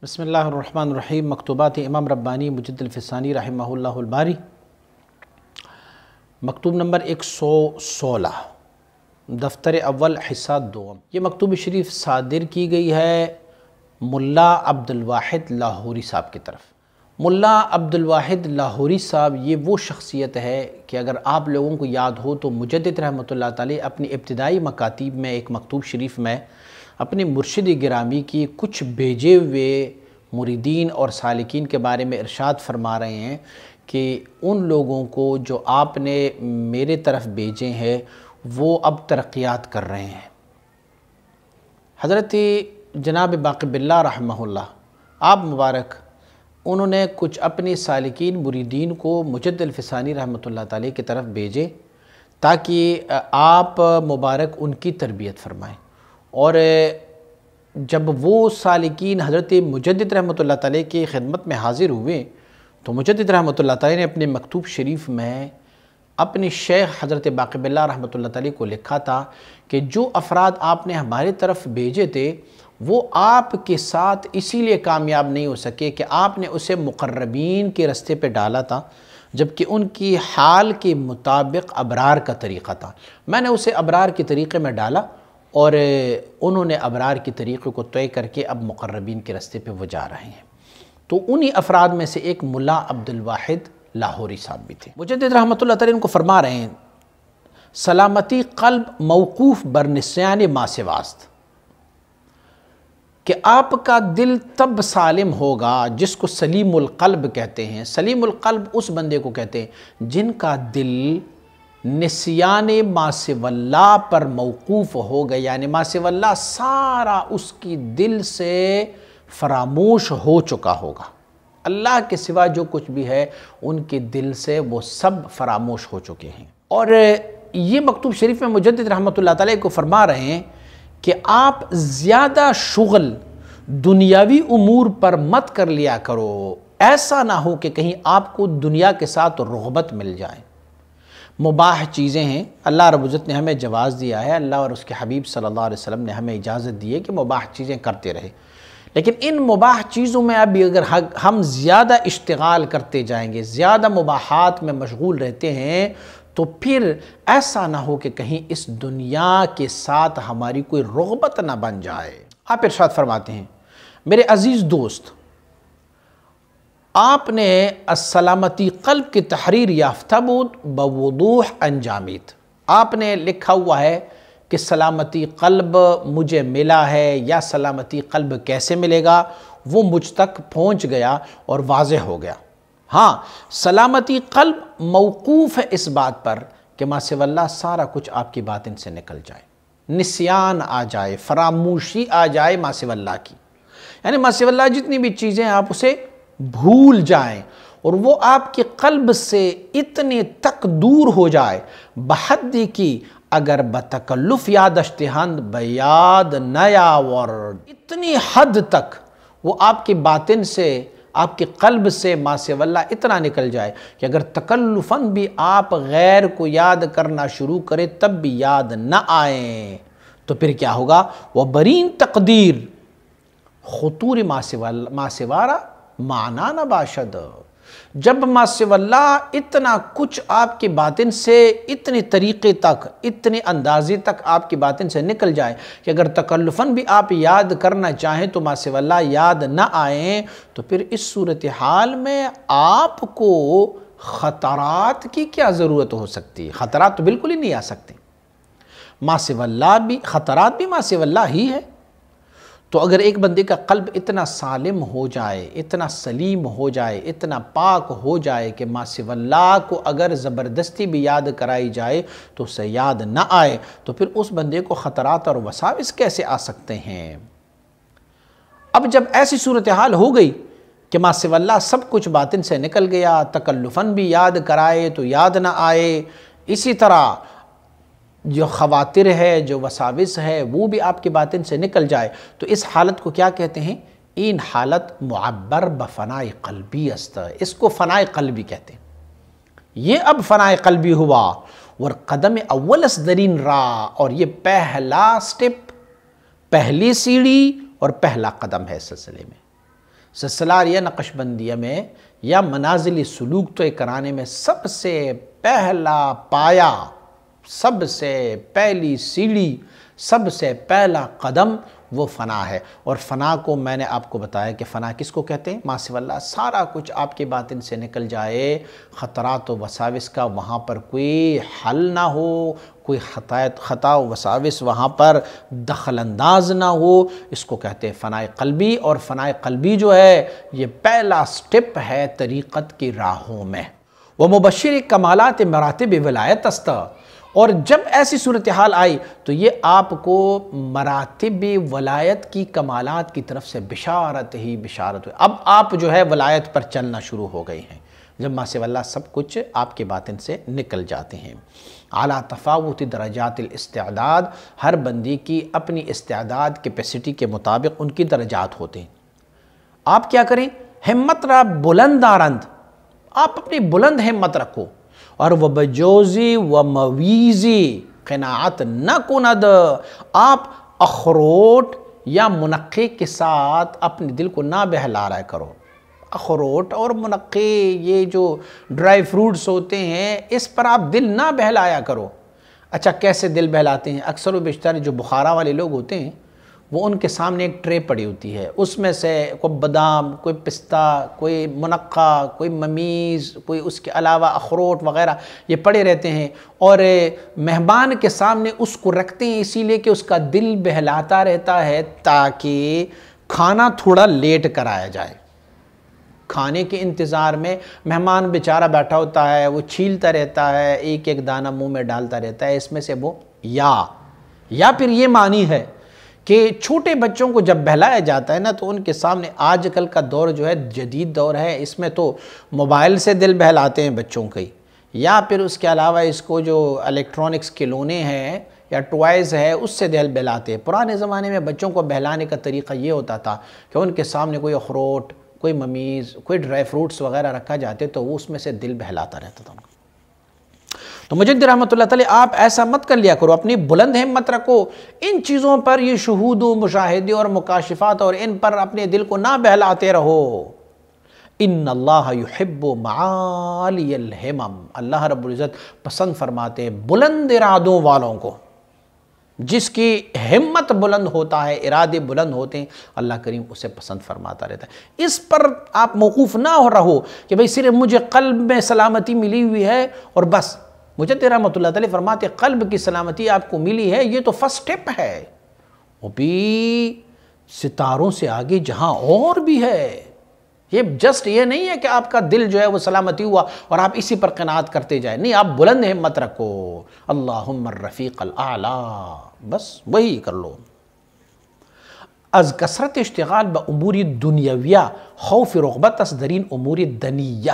بسم اللہ الرحمن الرحیم۔ مکتوبات امام ربانی مجد الفسانی رحمہ اللہ الباری، مکتوب نمبر 116، دفتر اول حصہ دوم۔ یہ مکتوب شریف صادر کی گئی ہے ملا عبد الواحد لاہوری صاحب کی طرف۔ ملا عبد الواحد لاہوری صاحب یہ وہ شخصیت ہے کہ اگر آپ لوگوں کو یاد ہو تو مجدد رحمۃ اللہ تعالی اپنی ابتدائی مکاتیب میں ایک مکتوب شریف میں اپنے مرشد گرامی کی کچھ بھیجے ہوئے مریدین اور سالکین کے بارے میں ارشاد فرما رہے ہیں کہ ان لوگوں کو جو آپ نے میرے طرف بھیجے ہیں وہ اب ترقیات کر رہے ہیں۔ حضرت جناب باقی باللہ رحمہ اللہ آپ مبارک انہوں نے کچھ اپنے سالکین مریدین کو مجد الفسانی رحمۃ اللہ تعالی کی طرف بھیجے تاکہ آپ مبارک ان کی تربیت فرمائیں، اور جب وہ سالکین حضرت مجدد رحمۃ اللہ تعالی کی خدمت میں حاضر ہوئے تو مجدد رحمۃ اللہ تعالی نے اپنے مکتوب شریف میں اپنے شیخ حضرت باقی باللہ رحمۃ اللہ تعالی کو لکھا تھا کہ جو افراد آپ نے ہمارے طرف بھیجے تھے وہ آپ کے ساتھ اسی لیے کامیاب نہیں ہو سکے کہ آپ نے اسے مقربین کے رستے پہ ڈالا تھا، جبکہ ان کی حال کے مطابق ابرار کا طریقہ تھا۔ میں نے اسے ابرار کے طریقے میں ڈالا اور انہوں نے ابرار کے طریقے کو طے کر کے اب مقربین کے رستے پہ وہ جا رہے ہیں۔ تو انہی افراد میں سے ایک ملا عبد الواحد لاہوری صاحب بھی تھے۔ مجدد رحمۃ اللہ تعالی ان کو فرما رہے ہیں، سلامتی قلب موقوف بر نسیان ما سواست، کہ آپ کا دل تب سالم ہوگا جس کو سلیم القلب کہتے ہیں۔ سلیم القلب اس بندے کو کہتے ہیں جن کا دل نسیان ما سوی اللہ پر موقوف ہو گیا، یعنی ما سوی اللہ سارا اس کی دل سے فراموش ہو چکا ہوگا، اللہ کے سوا جو کچھ بھی ہے ان کے دل سے وہ سب فراموش ہو چکے ہیں۔ اور یہ مکتوب شریف میں مجدد رحمۃ اللہ تعالی کو فرما رہے ہیں کہ آپ زیادہ شغل دنیاوی امور پر مت کر لیا کرو، ایسا نہ ہو کہ کہیں آپ کو دنیا کے ساتھ رغبت مل جائے۔ مباح چیزیں ہیں، اللہ رب العزت نے ہمیں جواز دیا ہے، اللہ اور اس کے حبیب صلی اللہ علیہ وسلم نے ہمیں اجازت دی ہے کہ مباح چیزیں کرتے رہے، لیکن ان مباح چیزوں میں ابھی اگر ہم زیادہ اشتغال کرتے جائیں گے، زیادہ مباحات میں مشغول رہتے ہیں تو پھر ایسا نہ ہو کہ کہیں اس دنیا کے ساتھ ہماری کوئی رغبت نہ بن جائے۔ آپ ارشاد فرماتے ہیں، میرے عزیز دوست، آپ نے السلامتی قلب کی تحریر یافتہ بود بوضوح انجامید، آپ نے لکھا ہوا ہے کہ سلامتی قلب مجھے ملا ہے، یا سلامتی قلب کیسے ملے گا وہ مجھ تک پہنچ گیا اور واضح ہو گیا۔ ہاں، سلامتی قلب موقوف ہے اس بات پر کہ ما سوی اللہ سارا کچھ آپ کی باطن سے نکل جائے، نسیان آ جائے، فراموشی آ جائے ما سوی اللہ کی، یعنی ما سوی اللہ جتنی بھی چیزیں آپ اسے بھول جائیں اور وہ آپ کے قلب سے اتنے تک دور ہو جائے بحدی کی اگر بتکلف یاد اشتہند بیاد نیاور، اتنی حد تک وہ آپ کے باطن سے، آپ کے قلب سے ما سوی اللہ اتنا نکل جائے کہ اگر تکلفاً بھی آپ غیر کو یاد کرنا شروع کریں تب بھی یاد نہ آئیں تو پھر کیا ہوگا؟ وہ برین تقدیر خطور ما سوارا معنی نہ باشد، جب ما سوی اللہ اتنا کچھ آپ کے باطن سے اتنے طریقے تک، اتنے اندازے تک آپ کی باطن سے نکل جائے کہ اگر تکلفاً بھی آپ یاد کرنا چاہیں تو ما سوی اللہ یاد نہ آئیں تو پھر اس صورتحال میں آپ کو خطرات کی کیا ضرورت ہو سکتی ہے؟ خطرات تو بالکل ہی نہیں آ سکتے، ما سوی اللہ بھی خطرات بھی ما سوی اللہ ہی ہے۔ تو اگر ایک بندے کا قلب اتنا سالم ہو جائے، اتنا سلیم ہو جائے، اتنا پاک ہو جائے کہ ما سوی اللہ کو اگر زبردستی بھی یاد کرائی جائے تو اسے یاد نہ آئے تو پھر اس بندے کو خطرات اور وساوس کیسے آ سکتے ہیں؟ اب جب ایسی صورتحال ہو گئی کہ ما سوی اللہ سب کچھ باطن سے نکل گیا، تکلفاً بھی یاد کرائے تو یاد نہ آئے، اسی طرح جو خواطر ہے، جو وساوس ہے وہ بھی آپ کے باطن سے نکل جائے تو اس حالت کو کیا کہتے ہیں؟ این حالت معبر بفنائے قلبی است، اس کو فنائے قلبی کہتے ہیں۔ یہ اب فنائے قلبی ہوا اور قدم اول درین را، اور یہ پہلا سٹیپ، پہلی سیڑھی اور پہلا قدم ہے اس سلسلے میں۔ سلسلہ یا نقش بندیہ میں یا منازلی سلوک طے کرانے میں سب سے پہلا پایا، سب سے پہلی سیڑھی، سب سے پہلا قدم وہ فنا ہے۔ اور فنا کو میں نے آپ کو بتایا کہ فنا کس کو کہتے ہیں؟ ما سوی اللہ، سارا کچھ آپ کے باطن سے نکل جائے، خطرات و وساوس کا وہاں پر کوئی حل نہ ہو، کوئی خطا و وساوس وہاں پر دخل انداز نہ ہو، اس کو کہتے ہیں فنائے قلبی۔ اور فنائے قلبی جو ہے یہ پہلا سٹیپ ہے طریقت کی راہوں میں۔ وہ مبشر کمالات مراتب ولایت است، اور جب ایسی صورتحال آئی تو یہ آپ کو مراتب ولایت کی کمالات کی طرف سے بشارت ہی بشارت ہوئی۔ اب آپ جو ہے ولایت پر چلنا شروع ہو گئے ہیں، جب ما سوی اللہ سب کچھ آپ کے باطن سے نکل جاتے ہیں۔ اعلیٰ تفاوت درجات الاستعداد، ہر بندی کی اپنی استعداد کیپیسٹی کے مطابق ان کی درجات ہوتے ہیں۔ آپ کیا کریں؟ ہمت را بلند آرند، آپ اپنی بلند ہمت رکھو، اور وہ بجوزی و مویزی قناعت نہ کند، آپ اخروٹ یا منقے کے ساتھ اپنے دل کو نہ بہلایا کرو۔ اخروٹ اور منقے، یہ جو ڈرائی فروٹس ہوتے ہیں، اس پر آپ دل نہ بہلایا کرو۔ اچھا کیسے دل بہلاتے ہیں؟ اکثر و بیشتر جو بخارا والے لوگ ہوتے ہیں وہ ان کے سامنے ایک ٹرے پڑی ہوتی ہے، اس میں سے کوئی بادام، کوئی پستہ، کوئی منقہ، کوئی ممیز، کوئی اس کے علاوہ اخروٹ وغیرہ یہ پڑے رہتے ہیں، اور مہمان کے سامنے اس کو رکھتے ہیں اسی لیے کہ اس کا دل بہلاتا رہتا ہے تاکہ کھانا تھوڑا لیٹ کرایا جائے۔ کھانے کے انتظار میں مہمان بیچارہ بیٹھا ہوتا ہے، وہ چھیلتا رہتا ہے، ایک ایک دانہ منہ میں ڈالتا رہتا ہے، اس میں سے وہ یا پھر یہ معنی ہے کہ چھوٹے بچوں کو جب بہلایا جاتا ہے نا تو ان کے سامنے، آج کل کا دور جو ہے جدید دور ہے، اس میں تو موبائل سے دل بہلاتے ہیں بچوں کے، یا پھر اس کے علاوہ اس کو جو الیکٹرانکس کھلونے ہیں یا ٹوائز ہے اس سے دل بہلاتے ہیں۔ پرانے زمانے میں بچوں کو بہلانے کا طریقہ یہ ہوتا تھا کہ ان کے سامنے کوئی اخروٹ، کوئی ممیز، کوئی ڈرائی فروٹس وغیرہ رکھا جاتے تو وہ اس میں سے دل بہلاتا رہتا تھا۔ تو مجدد رحمۃ اللہ تعالی آپ ایسا مت کر لیا کرو، اپنی بلند ہمت رکھو، ان چیزوں پر، یہ شہود و مشاہدے اور مکاشفات اور ان پر اپنے دل کو نہ بہلاتے رہو۔ ان اللہ یحب معالی الہمم، اللہ رب العزت پسند فرماتے ہیں بلند ارادوں والوں کو، جس کی ہمت بلند ہوتا ہے، ارادے بلند ہوتے ہیں، اللہ کریم اسے پسند فرماتا رہتا ہے۔ اس پر آپ موقوف نہ رہو کہ بھئی صرف مجھے قلب میں سلامتی ملی ہوئی ہے اور بس۔ مجدد رحمۃ اللہ تعالی فرماتے ہیں قلب کی سلامتی آپ کو ملی ہے، یہ تو فرسٹ سٹیپ ہے، وہ بھی ستاروں سے آگے جہاں اور بھی ہے۔ یہ جسٹ یہ نہیں ہے کہ آپ کا دل جو ہے وہ سلامتی ہوا اور آپ اسی پر قناعت کرتے جائیں، نہیں، آپ بلند ہمت رکھو، اللہم الرفیق الاعلی، بس وہی کر لو۔ از کثرت اشتغال با امور دنیاویہ خوف رغبت از درین امور دنیہ،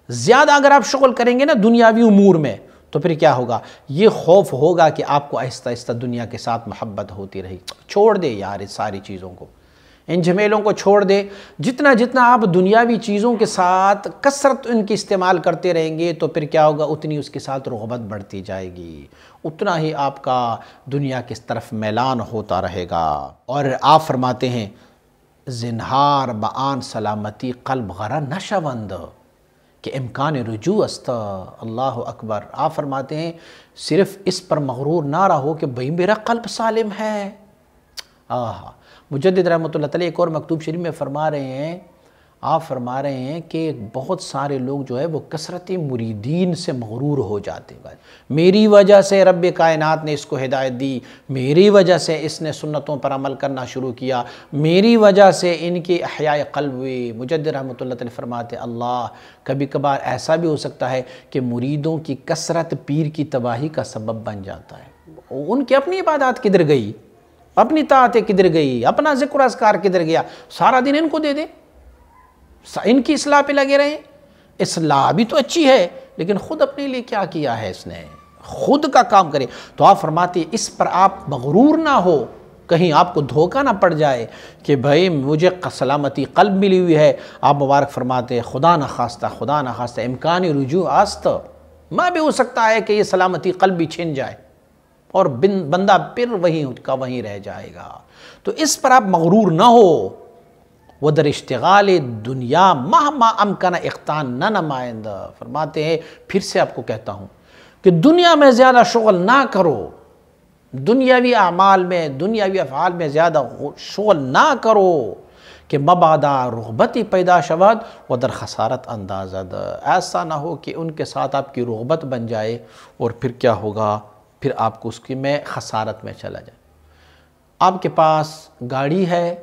زیادہ اگر آپ شغل کریں گے نا دنیاوی امور میں تو پھر کیا ہوگا؟ یہ خوف ہوگا کہ آپ کو آہستہ آہستہ دنیا کے ساتھ محبت ہوتی رہی۔ چھوڑ دے یار اس ساری چیزوں کو، ان جھمیلوں کو چھوڑ دے۔ جتنا آپ دنیاوی چیزوں کے ساتھ کثرت ان کی استعمال کرتے رہیں گے تو پھر کیا ہوگا؟ اتنی اس کے ساتھ رغبت بڑھتی جائے گی، اتنا ہی آپ کا دنیا کی طرف میلان ہوتا رہے گا۔ اور آپ فرماتے ہیں زنہار بآن سلامتی قلب غرہ نشوند، کہ امکان رجوع است، اللہ اکبر۔ آپ فرماتے ہیں صرف اس پر مغرور نہ رہو کہ بھئی میرا قلب سالم ہے۔ مجدد رحمۃ اللہ تعالی ایک اور مکتوب شریف میں فرما رہے ہیں، آپ فرما رہے ہیں کہ بہت سارے لوگ جو ہے وہ کثرت مریدین سے مغرور ہو جاتے ہیں، میری وجہ سے رب کائنات نے اس کو ہدایت دی، میری وجہ سے اس نے سنتوں پر عمل کرنا شروع کیا، میری وجہ سے ان کی احیاء قلب ہوئی۔ مجدد رحمۃ اللہ تعالی فرماتے ہیں اللہ، کبھی کبھار ایسا بھی ہو سکتا ہے کہ مریدوں کی کثرت پیر کی تباہی کا سبب بن جاتا ہے، ان کی اپنی عبادات کدھر گئی، اپنی طاعتیں کدھر گئی، اپنا ذکر و اذکار کدھر گیا، سارا دن ان کو دے دے، ان کی اصلاح پہ لگے رہیں۔ اصلاح بھی تو اچھی ہے لیکن خود اپنے لیے کیا کیا ہے اس نے، خود کا کام کرے۔ تو آپ فرماتے ہیں اس پر آپ مغرور نہ ہو، کہیں آپ کو دھوکہ نہ پڑ جائے کہ بھائی مجھے سلامتی قلب ملی ہوئی ہے۔ آپ مبارک فرماتے ہیں خدا نہ خواستہ امکان رجوع است، میں بھی ہو سکتا ہے کہ یہ سلامتی قلب بھی چھن جائے اور بندہ پھر وہیں کا وہیں رہ جائے گا۔ تو اس پر آپ مغرور نہ ہو، وَدَرْ اشتغال دنیا مہما امکن اقتان نہ نمائند۔ فرماتے ہیں پھر سے آپ کو کہتا ہوں کہ دنیا میں زیادہ شغل نہ کرو، دنیاوی اعمال میں، دنیاوی افعال میں زیادہ شغل نہ کرو کہ مبادا رغبتی پیدا شود و در خسارت اندازد، ایسا نہ ہو کہ ان کے ساتھ آپ کی رغبت بن جائے اور پھر کیا ہوگا، پھر آپ کو اس کی میں خسارت میں چلا جائے۔ آپ کے پاس گاڑی ہے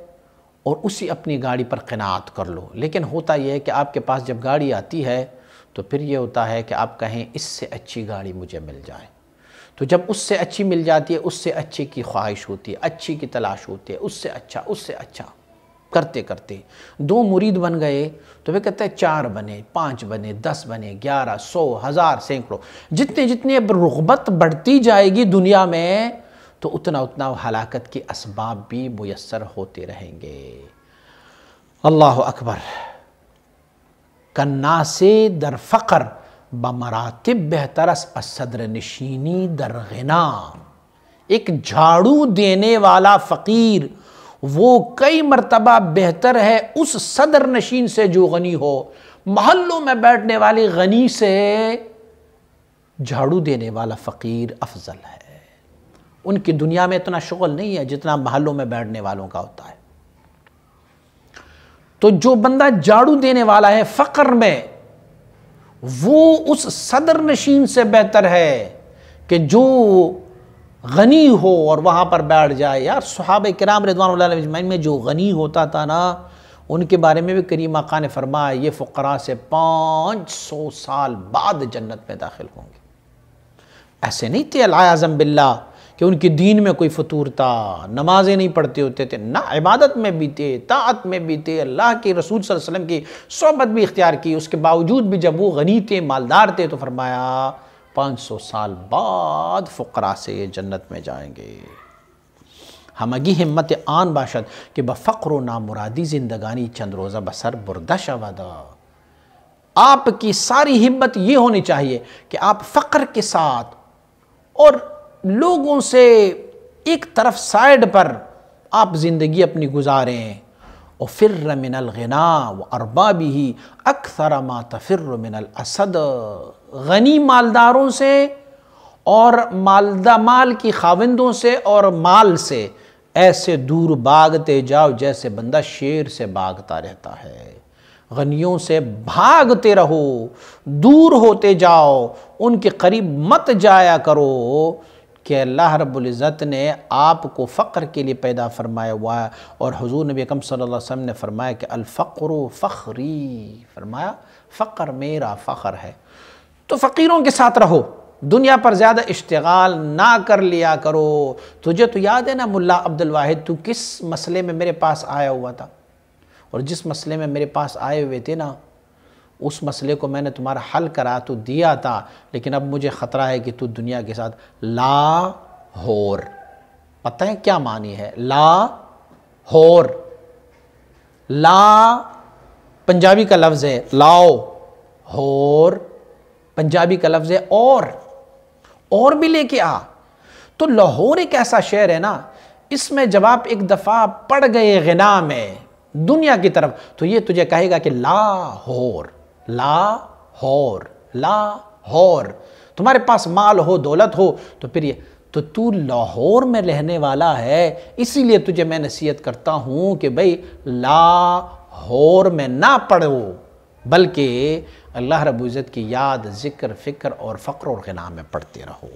اور اسی اپنی گاڑی پر قناعت کر لو، لیکن ہوتا یہ ہے کہ آپ کے پاس جب گاڑی آتی ہے تو پھر یہ ہوتا ہے کہ آپ کہیں اس سے اچھی گاڑی مجھے مل جائے، تو جب اس سے اچھی مل جاتی ہے، اس سے اچھی کی خواہش ہوتی ہے، اچھی کی تلاش ہوتی ہے، اس سے اچھا کرتے کرتے 2 مرید بن گئے تو وہ کہتے ہیں 4 بنے، 5 بنے، 10 بنے، 11، 100، 1000، سینکڑوں، جتنی اب رغبت بڑھتی جائے گی دنیا میں تو اتنا ہلاکت کے اسباب بھی میسر ہوتے رہیں گے۔ اللہ اکبر۔ کناس در فقر بمراتب بہترس الصدر نشینی در غنا۔ ایک جھاڑو دینے والا فقیر وہ کئی مرتبہ بہتر ہے اس صدر نشین سے جو غنی ہو۔ محلوں میں بیٹھنے والی غنی سے جھاڑو دینے والا فقیر افضل ہے۔ ان کی دنیا میں اتنا شغل نہیں ہے جتنا محلوں میں بیٹھنے والوں کا ہوتا ہے۔ تو جو بندہ جھاڑو دینے والا ہے فقر میں، وہ اس صدر نشین سے بہتر ہے کہ جو غنی ہو اور وہاں پر بیٹھ جائے۔ یار صحابہ کرام رضوان اللہ علیہم اجمعین میں جو غنی ہوتا تھا نا، ان کے بارے میں بھی کریم آقا نے فرمایا یہ فقراء سے 500 سال بعد جنت میں داخل ہوں گے۔ ایسے نہیں تھے العیاذ باللہ کہ ان کی دین میں کوئی فطور تھا، نمازیں نہیں پڑھتے ہوتے تھے، نہ عبادت میں بھی تھے، طاعت میں بھی تھے، اللہ کے رسول صلی اللہ علیہ وسلم کی صحبت بھی اختیار کی، اس کے باوجود بھی جب وہ غنی تھے، مالدار تھے، تو فرمایا 500 سال بعد فقراء سے یہ جنت میں جائیں گے۔ ہمگی ہمت آن باشد کہ بفقر و نامرادی زندگانی چند روزہ بسر بردہ شودا۔ آپ کی ساری ہمت یہ ہونی چاہیے کہ آپ فقر کے ساتھ اور لوگوں سے ایک طرف سائیڈ پر آپ زندگی اپنی گزاریں۔ وفر من الغنا واربابہ اکثر ما تفر من الاسد۔ غنی مالداروں سے اور مال کی خاوندوں سے اور مال سے ایسے دور بھاگتے جاؤ جیسے بندہ شیر سے بھاگتا رہتا ہے۔ غنیوں سے بھاگتے رہو، دور ہوتے جاؤ، ان کے قریب مت جایا کرو، کہ اللہ رب العزت نے آپ کو فقر کے لیے پیدا فرمایا ہوا ہے، اور حضور نبی اکرم صلی اللہ علیہ وسلم نے فرمایا کہ الفقر فخری، فرمایا فقر میرا فخر ہے۔ تو فقیروں کے ساتھ رہو، دنیا پر زیادہ اشتغال نہ کر لیا کرو۔ تجھے تو یاد ہے نا ملا عبد الواحد، تو کس مسئلے میں میرے پاس آیا ہوا تھا، اور جس مسئلے میں میرے پاس آئے ہوئے تھے نا، اس مسئلے کو میں نے تمہارا حل کرا تو دیا تھا، لیکن اب مجھے خطرہ ہے کہ تو دنیا کے ساتھ لاہور، پتہ ہے کیا معنی ہے لاہور؟ لا پنجابی کا لفظ ہے، لاؤ ہور پنجابی کا لفظ ہے اور بھی لے کے آ۔ تو لاہور ایک ایسا شہر ہے نا، اس میں جب آپ ایک دفعہ پڑ گئے غنا میں دنیا کی طرف، تو یہ تجھے کہے گا کہ لاہور لاہور لاہور، تمہارے پاس مال ہو، دولت ہو، تو پھر یہ تو لاہور میں رہنے والا ہے، اسی لیے تجھے میں نصیحت کرتا ہوں کہ بھئی لاہور میں نہ پڑھو، بلکہ اللہ رب العزت کی یاد، ذکر، فکر اور فقر اور غنا میں پڑھتے رہو۔